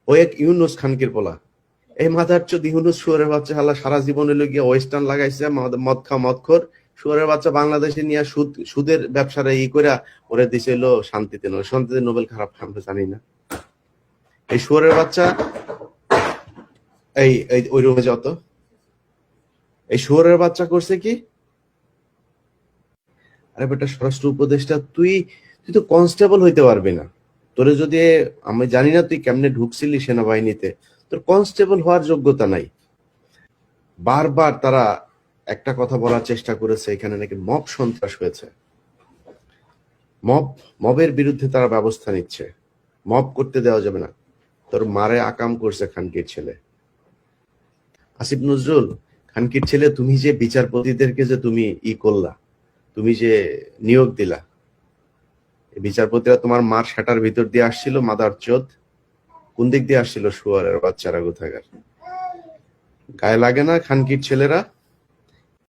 ও এক ইউনুস খানকির পোলা। এই মাথার চোদ ইউনুস শুয়ারের বাচ্চা হালা সারা জীবন হইলো গিয়া ওয়েস্টার্ন লাগাইছে, মদ খা মদখোর শুয়ারের বাচ্চা বাংলাদেশে নিয়ে সুদের ব্যবসারে করে ওরে দিছে হইলো শান্তিতে, শান্তিতে নোবেল খারাপ আমরা জানি না। এই শুয়ারের বাচ্চা এই ওই রুমে যত এই শুয়ারের বাচ্চা করছে কি, আরে বেটা স্বরাষ্ট্র উপদেষ্টা তুই তো কনস্টেবল হইতে পারবি না। তোরে যদি, আমি জানি না তুই কেমনে ঢুকছিলি সেনাবাহিনীতে, তোর কনস্টেবল হওয়ার যোগ্যতা নাই। বারবার তারা একটা কথা বলার চেষ্টা করেছে, এখানে নাকি মব সন্ত্রাস হয়েছে, মবের বিরুদ্ধে তারা ব্যবস্থা নিচ্ছে, মব করতে দেওয়া যাবে না। তোর মারে আকাম করছে খানকির ছেলে আসিফ নজরুল। খানকির ছেলে, তুমি যে বিচারপতিদেরকে যে তুমি করলা, তুমি যে নিয়োগ দিলা, বিচারপতিরা তোমার মার শাটার ভিতর দিয়ে আসছিল, মাদার চোদ কোন দিক দিয়ে আসছিল? শুয়ারের বাচ্চারা কোথাকার, গায়ে লাগে না খানকির ছেলেরা?